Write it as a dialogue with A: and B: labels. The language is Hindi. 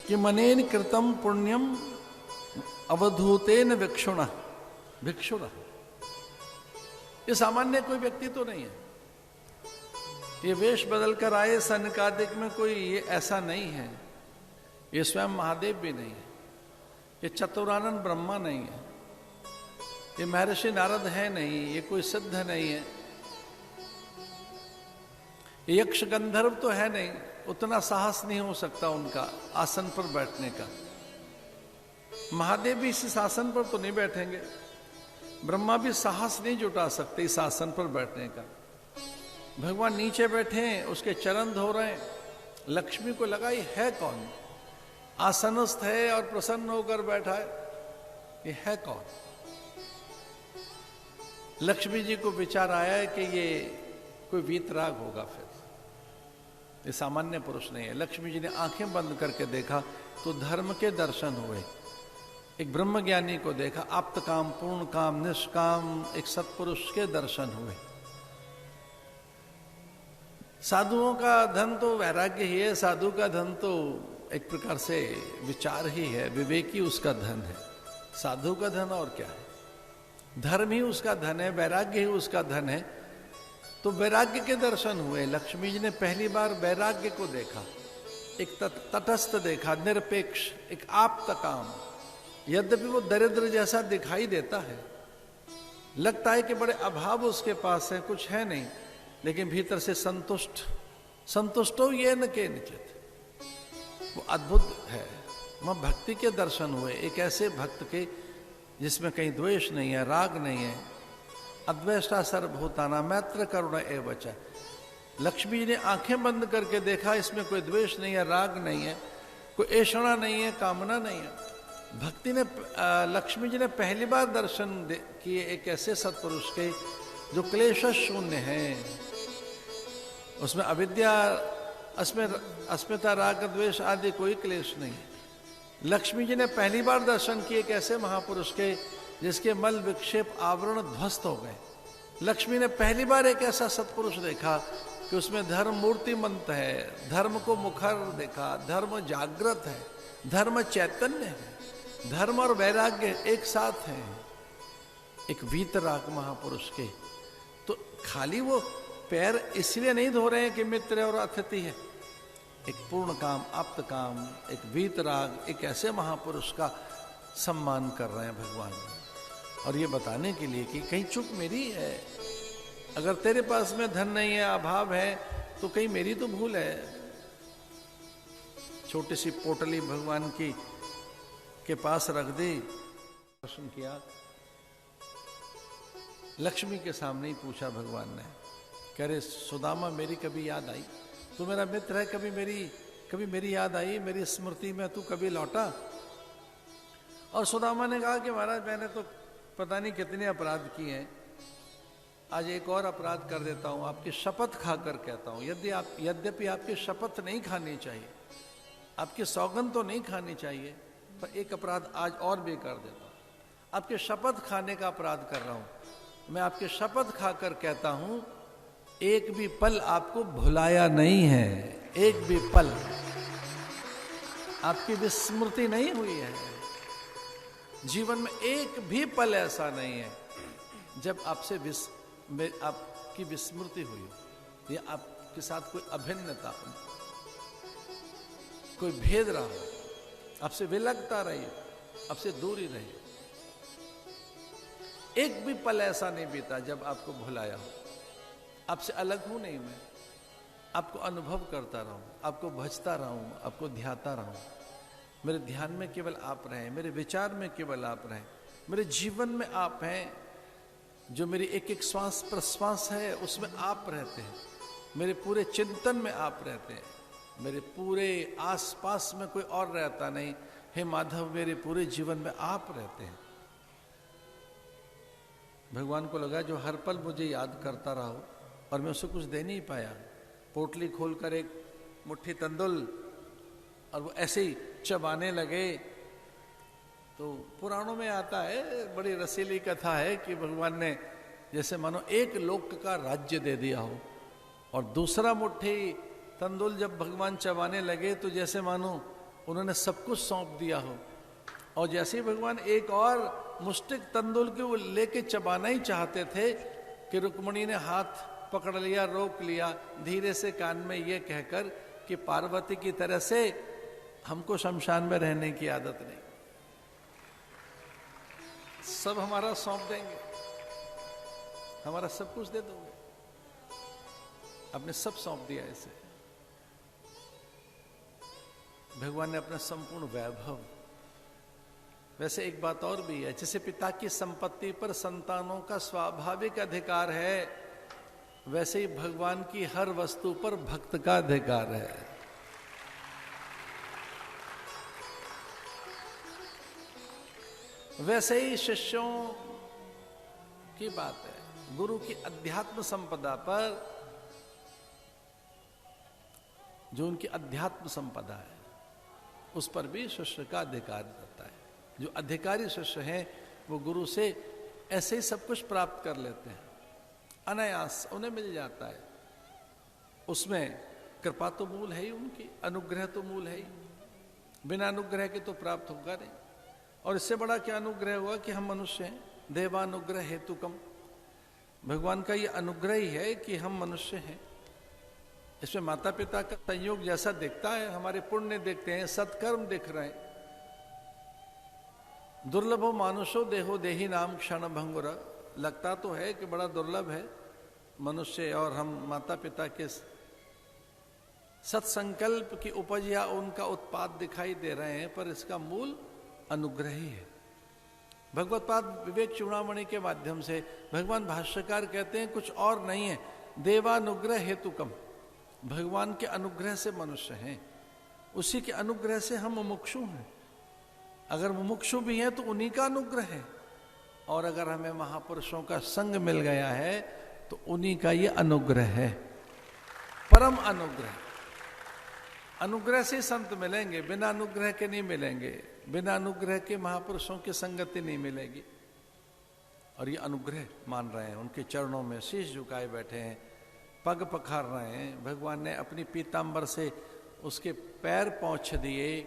A: कि मनेन कृतम पुण्यम अवधूतेन भिक्षुण भिक्षुण। ये सामान्य कोई व्यक्ति तो नहीं है, ये वेश बदल कर आए सनकादिक में कोई ये ऐसा नहीं है, ये स्वयं महादेव भी नहीं है, ये चतुरानंद ब्रह्मा नहीं है, ये महर्षि नारद है नहीं, ये कोई सिद्ध नहीं है, ये यक्ष गंधर्व तो है नहीं, उतना साहस नहीं हो सकता उनका आसन पर बैठने का। महादेव भी इस आसन पर तो नहीं बैठेंगे, ब्रह्मा भी साहस नहीं जुटा सकते इस आसन पर बैठने का। भगवान नीचे बैठे हैं, उसके चरण धो रहे हैं, लक्ष्मी को लगा ये है कौन, आसनस्थ है और प्रसन्न होकर बैठा है, ये है कौन। लक्ष्मी जी को विचार आया है कि ये कोई वीतराग होगा, फिर ये सामान्य पुरुष नहीं है। लक्ष्मी जी ने आंखें बंद करके देखा तो धर्म के दर्शन हुए, एक ब्रह्मज्ञानी को देखा, आप्त काम पूर्ण काम निष्काम एक सत्पुरुष के दर्शन हुए। साधुओं का धन तो वैराग्य ही है, साधु का धन तो एक प्रकार से विचार ही है, विवेकी उसका धन है। साधु का धन और क्या है, धर्म ही उसका धन है, वैराग्य ही उसका धन है। तो वैराग्य के दर्शन हुए। लक्ष्मी जी ने पहली बार वैराग्य को देखा, एक तटस्थ देखा, निरपेक्ष, एक आप्त काम। यद्यपि वो दरिद्र जैसा दिखाई देता है, लगता है कि बड़े अभाव उसके पास है, कुछ है नहीं, लेकिन भीतर से संतुष्ट, संतुष्टो ये न के निचित, वो अद्भुत है। वहां भक्ति के दर्शन हुए, एक ऐसे भक्त के जिसमें कहीं द्वेष नहीं है, राग नहीं है। अद्वेष्टा सर्वभूताना मैत्र करुणा एवच। लक्ष्मी जी ने आंखें बंद करके देखा, इसमें कोई द्वेष नहीं है, राग नहीं है, कोई ऐषणा नहीं है, कामना नहीं है। भक्ति ने लक्ष्मी जी ने पहली बार दर्शन किए एक ऐसे सत्पुरुष के जो क्लेश शून्य है, उसमें अविद्या, अस्मिता, राग, द्वेष आदि कोई क्लेश नहीं है। लक्ष्मी जी ने पहली बार दर्शन किए एक ऐसे महापुरुष के जिसके मल विक्षेप आवरण ध्वस्त हो गए। लक्ष्मी ने पहली बार एक ऐसा सत्पुरुष देखा कि उसमें धर्म मूर्तिमंत है, धर्म को मुखर देखा, धर्म जागृत है, धर्म चैतन्य है, धर्म और वैराग्य एक साथ है, एक वीतराग महापुरुष के। तो खाली वो पैर इसलिए नहीं धो रहे हैं कि मित्र और अतिथि है, एक पूर्ण काम, आप्त काम, एक वीतराग, एक ऐसे महापुरुष का सम्मान कर रहे हैं भगवान। और ये बताने के लिए कि कहीं चूक मेरी है, अगर तेरे पास में धन नहीं है, अभाव है, तो कहीं मेरी तो भूल है। छोटी सी पोटली भगवान की के पास रख दी, दर्शन किया, लक्ष्मी के सामने ही पूछा भगवान ने, कह रहे सुदामा मेरी कभी याद आई, तू मेरा मित्र है, कभी मेरी याद आई, मेरी स्मृति में तू कभी लौटा। और सुदामा ने कहा कि महाराज मैंने तो पता नहीं कितने अपराध किए हैं, आज एक और अपराध कर देता हूं, आपकी शपथ खाकर कहता हूं, यद्यपि आपकी शपथ नहीं खानी चाहिए, आपकी सौगंध तो नहीं खानी चाहिए, पर एक अपराध आज और भी कर देता हूं। आपके शपथ खाने का अपराध कर रहा हूं। मैं आपके शपथ खाकर कहता हूं, एक भी पल आपको भुलाया नहीं है, एक भी पल आपकी विस्मृति नहीं हुई है। जीवन में एक भी पल ऐसा नहीं है जब आपकी विस्मृति हुई हो, या आपके साथ कोई अभिन्नता, कोई भेद रहा हो, आपसे विलगता रही हो, आपसे दूरी रही। एक भी पल ऐसा नहीं बीता जब आपको भुलाया हो। आपसे अलग हूं नहीं मैं, आपको अनुभव करता रहूं, आपको भजता रहूं, आपको ध्याता रहूं। मेरे ध्यान में केवल आप रहें, मेरे विचार में केवल आप रहें, मेरे जीवन में आप हैं। जो मेरी एक एक श्वास प्रश्वास है उसमें आप रहते हैं, मेरे पूरे चिंतन में आप रहते हैं, मेरे पूरे आसपास में कोई और रहता नहीं। हे माधव, मेरे पूरे जीवन में आप रहते हैं। भगवान को लगा जो हर पल मुझे याद करता रहा हो और मैं उसे कुछ दे नहीं पाया। पोटली खोलकर एक मुट्ठी तंदुल और वो ऐसे ही चबाने लगे। तो पुराणों में आता है, बड़ी रसीली कथा है कि भगवान ने जैसे मानो एक लोक का राज्य दे दिया हो, और दूसरा मुट्ठी तंदुल जब भगवान चबाने लगे तो जैसे मानो उन्होंने सब कुछ सौंप दिया हो, और जैसे ही भगवान एक और मुष्टिक तंदुल के वो लेके चबाना ही चाहते थे कि रुक्मिणी ने हाथ पकड़ लिया, रोक लिया, धीरे से कान में ये कहकर कि पार्वती की तरह से हमको शमशान में रहने की आदत नहीं, सब हमारा सौंप देंगे, हमारा सब कुछ दे दोगे। आपने सब सौंप दिया ऐसे। भगवान ने अपना संपूर्ण वैभव। वैसे एक बात और भी है, जैसे पिता की संपत्ति पर संतानों का स्वाभाविक अधिकार है, वैसे ही भगवान की हर वस्तु पर भक्त का अधिकार है। वैसे ही शिष्यों की बात है, गुरु की अध्यात्म संपदा पर, जो उनकी अध्यात्म संपदा है उस पर भी शिष्य का अधिकार रहता है। जो अधिकारी शिष्य हैं वो गुरु से ऐसे ही सब कुछ प्राप्त कर लेते हैं, अनायास उन्हें मिल जाता है। उसमें कृपा तो मूल है ही, उनकी अनुग्रह तो मूल है ही, बिना अनुग्रह के तो प्राप्त होगा नहीं। और इससे बड़ा क्या अनुग्रह हुआ कि हम मनुष्य हैं, देवानुग्रह हेतुकम। भगवान का ये अनुग्रह ही है कि हम मनुष्य हैं। इसमें माता पिता का संयोग जैसा दिखता है, हमारे पुण्य दिखते हैं, सत्कर्म दिख रहे हैं। दुर्लभो मानुषो देहो देही नाम क्षण भंगुरा, लगता तो है कि बड़ा दुर्लभ है मनुष्य और हम माता पिता के सत्संकल्प की उपज या उनका उत्पाद दिखाई दे रहे हैं, पर इसका मूल अनुग्रह ही है। भगवत पाद विवेक चूड़ामणि के माध्यम से भगवान भाष्यकार कहते हैं कुछ और नहीं है, देवानुग्रह हेतुकम। भगवान के अनुग्रह से मनुष्य हैं, उसी के अनुग्रह से हम मुमुक्षु हैं। अगर मुमुक्षु भी हैं तो उन्हीं का अनुग्रह है, और अगर हमें महापुरुषों का संग मिल गया है तो उन्हीं का ये अनुग्रह है, परम अनुग्रह। अनुग्रह से संत मिलेंगे, बिना अनुग्रह के नहीं मिलेंगे, बिना अनुग्रह के महापुरुषों की संगति नहीं मिलेगी। और ये अनुग्रह मान रहे हैं, उनके चरणों में शीश झुकाए बैठे हैं, पग पखार रहे हैं। भगवान ने अपनी पीतांबर से उसके पैर पोंछ दिए,